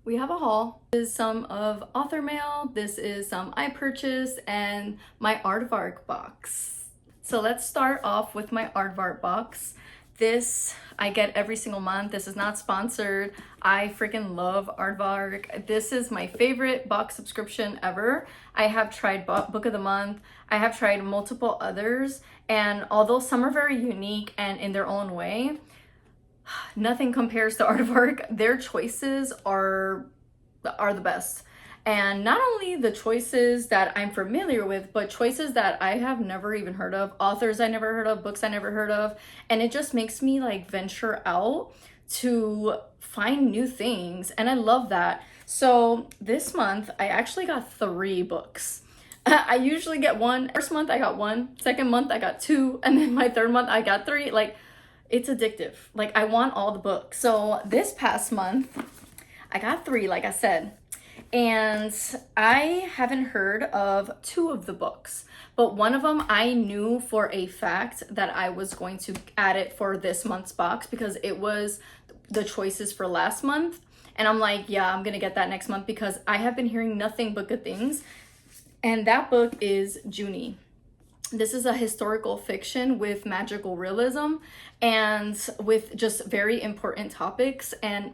we have a haul. This is some of author mail, this is some I purchased, and my Aardvark box. So let's start off with my Aardvark box. This I get every single month. This is not sponsored. I freaking love Aardvark. This is my favorite box subscription ever. I have tried Book of the Month. I have tried multiple others, and although some are very unique and in their own way, nothing compares to Aardvark. Their choices are the best. And not only the choices that I'm familiar with, but choices that I have never even heard of, authors I never heard of, books I never heard of. And it just makes me like venture out to find new things. And I love that. So this month, I actually got 3 books. I usually get one. First month, I got 1. Second month, I got 2. And then my third month, I got 3. Like, it's addictive. Like, I want all the books. So this past month, I got 3, like I said. And I haven't heard of 2 of the books, but one of them I knew for a fact that I was going to add it for this month's box because it was the choices for last month. And I'm like, yeah, I'm gonna get that next month because I have been hearing nothing but good things. And that book is Junie. This is a historical fiction with magical realism and with just very important topics. And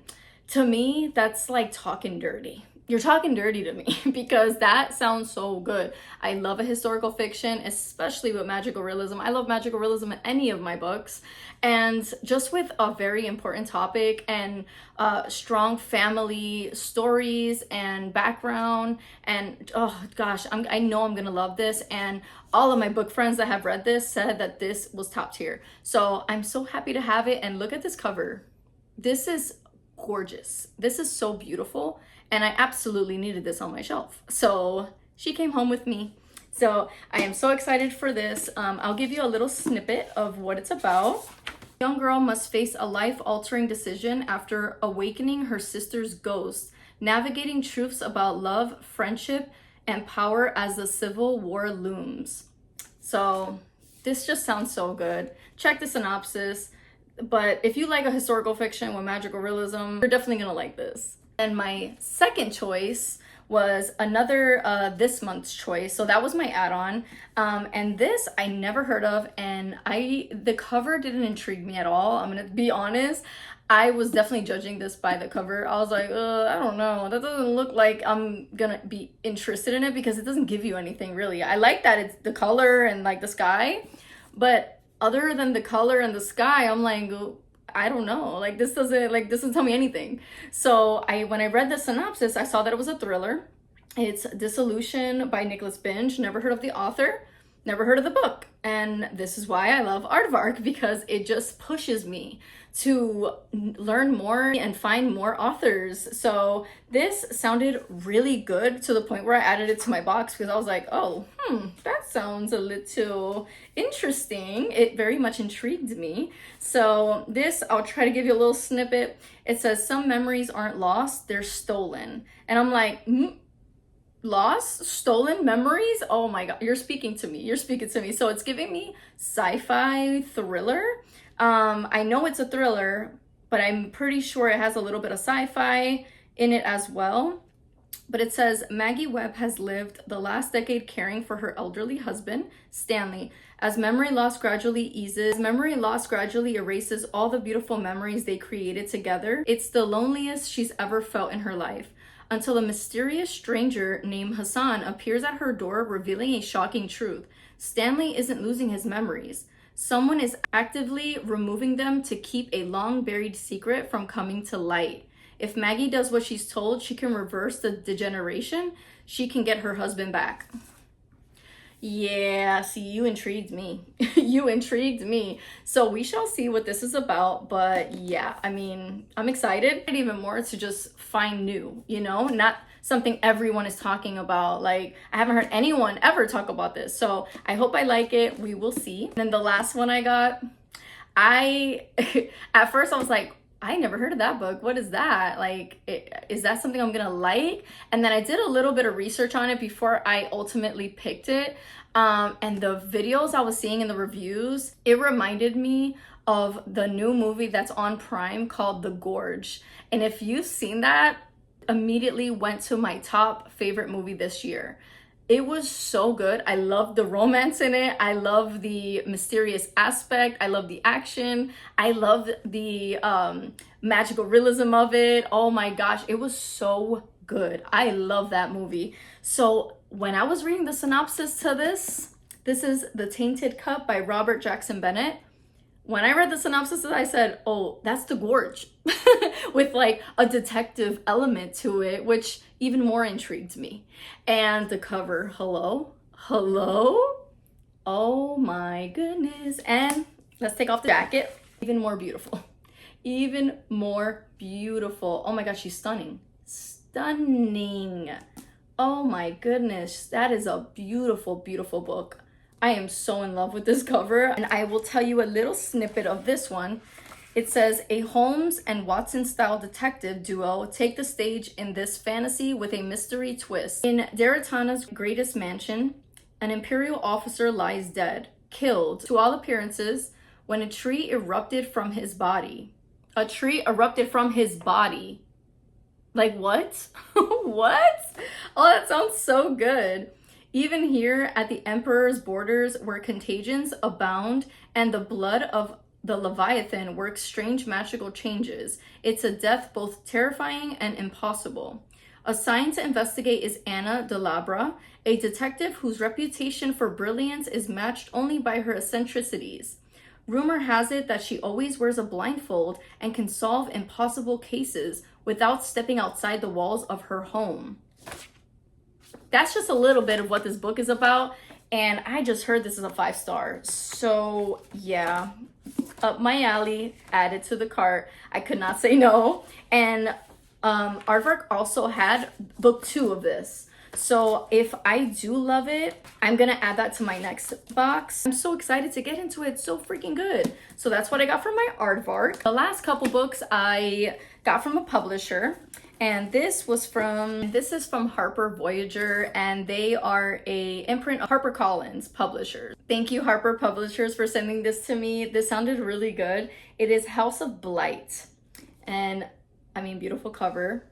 to me, that's like talking dirty. You're talking dirty to me because that sounds so good. I love a historical fiction, especially with magical realism. I love magical realism in any of my books. And just with a very important topic and strong family stories and background. And oh gosh, I know I'm gonna love this. And all of my book friends that have read this said that this was top tier. So I'm so happy to have it. And look at this cover. This is gorgeous. This is so beautiful. And I absolutely needed this on my shelf. So she came home with me. So I am so excited for this. I'll give you a little snippet of what it's about. A young girl must face a life-altering decision after awakening her sister's ghost, navigating truths about love, friendship, and power as the civil war looms. So this just sounds so good. Check the synopsis. But if you like a historical fiction with magical realism, you're definitely gonna like this. And my second choice was another this month's choice. So that was my add-on. And this I never heard of, and the cover didn't intrigue me at all. I'm gonna be honest. I was definitely judging this by the cover. I was like, I don't know. That doesn't look like I'm gonna be interested in it because it doesn't give you anything really. I like that it's the color and like the sky, but other than the color and the sky, I'm like, I don't know, like this doesn't tell me anything. So when I read the synopsis, I saw that it was a thriller. It's Dissolution by Nicholas Binge. Never heard of the author, never heard of the book. And this is why I love Aardvark, because it just pushes me to learn more and find more authors. So this sounded really good to the point where I added it to my box because I was like, oh, that sounds a little interesting. It very much intrigued me. So this, I'll try to give you a little snippet. It says, some memories aren't lost, they're stolen. And I'm like, lost, stolen memories? Oh my God, you're speaking to me. You're speaking to me. So it's giving me sci-fi thriller. I know it's a thriller, but I'm pretty sure it has a little bit of sci-fi in it as well. But it says, Maggie Webb has lived the last decade caring for her elderly husband, Stanley. As memory loss gradually erases all the beautiful memories they created together. It's the loneliest she's ever felt in her life, until a mysterious stranger named Hassan appears at her door, revealing a shocking truth. Stanley isn't losing his memories. Someone is actively removing them to keep a long-buried secret from coming to light. If Maggie does what she's told, she can reverse the degeneration. She can get her husband back. Yeah, see, you intrigued me. You intrigued me. So we shall see what this is about. But yeah, I mean, I'm excited even more to just find new, not something everyone is talking about. Like, I haven't heard anyone ever talk about this. So I hope I like it. We will see. And then the last one I got, at first I was like, I never heard of that book. What is that? Like, is that something I'm gonna like? And then I did a little bit of research on it before I ultimately picked it. And the videos I was seeing in the reviews, it reminded me of the new movie that's on Prime called The Gorge. And if you've seen that, Immediately went to my top favorite movie this year. It was so good. I love the romance in it. I love the mysterious aspect. I love the action. I love the magical realism of it. Oh my gosh, it was so good. I love that movie. So when I was reading the synopsis to this is The Tainted Cup by Robert Jackson Bennett. When I read the synopsis, I said, oh, that's The Gorge, with like a detective element to it, which even more intrigued me. And the cover, hello? Oh my goodness. And let's take off the jacket. Even more beautiful. Even more beautiful. Oh my gosh, she's stunning. Stunning. Oh my goodness, that is a beautiful, beautiful book. I am so in love with this cover, and I will tell you a little snippet of this one. It says, a Holmes and Watson style detective duo take the stage in this fantasy with a mystery twist. In Daratana's greatest mansion, an imperial officer lies dead, killed to all appearances, when a tree erupted from his body. A tree erupted from his body. Like what? What? Oh, that sounds so good. Even here at the Emperor's borders, where contagions abound and the blood of the Leviathan works strange magical changes, it's a death both terrifying and impossible. Assigned to investigate is Anna de Labra, a detective whose reputation for brilliance is matched only by her eccentricities. Rumor has it that she always wears a blindfold and can solve impossible cases without stepping outside the walls of her home. That's just a little bit of what this book is about, and I just heard this is a 5-star. So yeah, up my alley, added to the cart. I could not say no. And Aardvark also had book 2 of this. So if I do love it, I'm gonna add that to my next box. I'm so excited to get into it. It's so freaking good. So that's what I got from my Aardvark. The last couple books I got from a publisher. And this is from Harper Voyager, and they are a imprint of HarperCollins publishers. Thank you, Harper Publishers, for sending this to me. This sounded really good. It is House of Blight, and I mean, beautiful cover.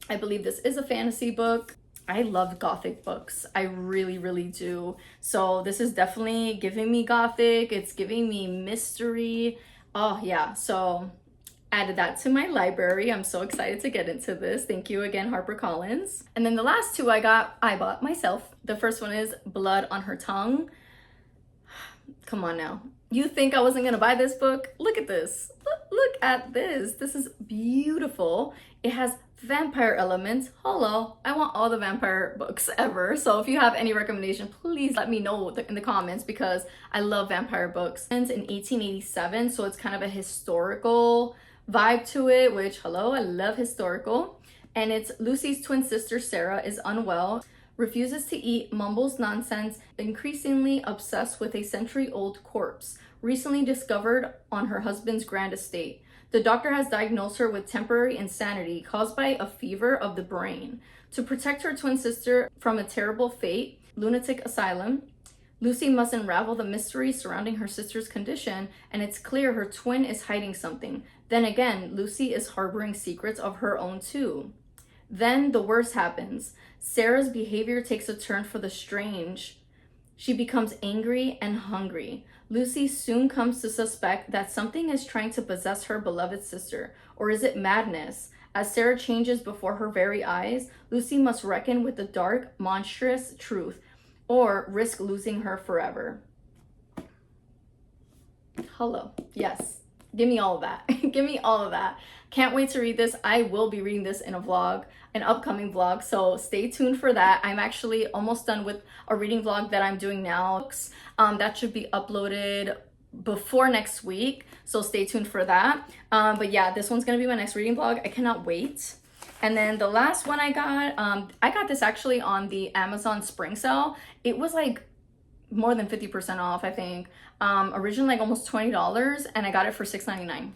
I believe this is a fantasy book. I love gothic books. I really, really do. So this is definitely giving me gothic. It's giving me mystery. Oh yeah, so added that to my library. I'm so excited to get into this. Thank you again, HarperCollins. And then the last two I bought myself. The first one is Blood on Her Tongue. Come on now. You think I wasn't gonna buy this book? Look at this. Look at this. This is beautiful. It has vampire elements. Hello, I want all the vampire books ever. So if you have any recommendation, please let me know in the comments, because I love vampire books. It's in 1887, so it's kind of a historical vibe to it, which, hello, I love historical. And it's Lucy's twin sister Sarah is unwell, refuses to eat, mumbles nonsense, increasingly obsessed with a century-old corpse recently discovered on her husband's grand estate. The doctor has diagnosed her with temporary insanity caused by a fever of the brain. To protect her twin sister from a terrible fate, lunatic asylum, Lucy must unravel the mystery surrounding her sister's condition, and it's clear her twin is hiding something. Then again, Lucy is harboring secrets of her own too. Then the worst happens. Sarah's behavior takes a turn for the strange. She becomes angry and hungry. Lucy soon comes to suspect that something is trying to possess her beloved sister. Or is it madness? As Sarah changes before her very eyes, Lucy must reckon with the dark, monstrous truth, or risk losing her forever. Hello. Yes. Give me all of that. Give me all of that. Can't wait to read this. I will be reading this in a vlog, an upcoming vlog, so stay tuned for that. I'm actually almost done with a reading vlog that I'm doing now. That should be uploaded before next week, so stay tuned for that. But yeah, this one's gonna be my next reading vlog. I cannot wait. And then the last one I got this actually on the Amazon spring sale. It was like more than 50% off, I think. Originally like almost $20, and I got it for $6.99.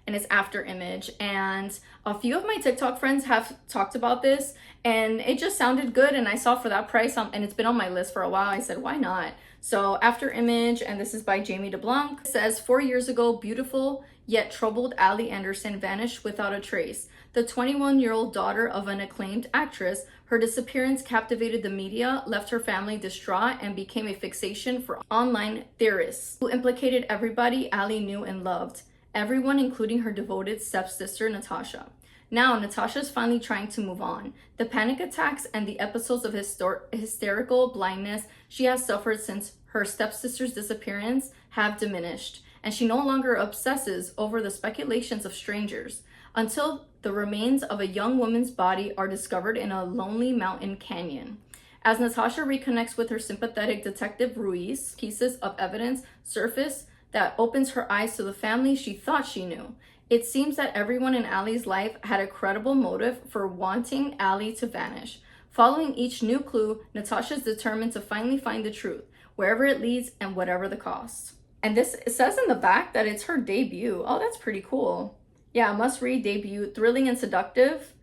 And it's After Image. And a few of my TikTok friends have talked about this, and it just sounded good. And I saw for that price, and it's been on my list for a while. I said, why not? So After Image, and this is by Jamie DeBlanc. It says, 4 years ago, beautiful yet troubled Allie Anderson vanished without a trace. The 21-year-old daughter of an acclaimed actress, her disappearance captivated the media, left her family distraught, and became a fixation for online theorists who implicated everybody Ali knew and loved. Everyone, including her devoted stepsister, Natasha. Now, Natasha's finally trying to move on. The panic attacks and the episodes of hysterical blindness she has suffered since her stepsister's disappearance have diminished, and she no longer obsesses over the speculations of strangers until the remains of a young woman's body are discovered in a lonely mountain canyon. As Natasha reconnects with her sympathetic detective Ruiz, pieces of evidence surface that opens her eyes to the family she thought she knew. It seems that everyone in Ali's life had a credible motive for wanting Ali to vanish. Following each new clue, Natasha's determined to finally find the truth, wherever it leads and whatever the cost. And it says in the back that it's her debut. Oh, that's pretty cool. Yeah, must read debut, thrilling and seductive.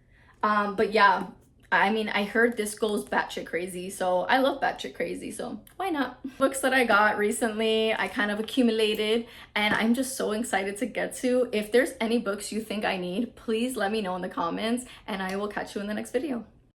But yeah, I mean, I heard this goes batshit crazy, so I love batshit crazy, so why not? Books that I got recently, I kind of accumulated, and I'm just so excited to get to. If there's any books you think I need, please let me know in the comments, and I will catch you in the next video.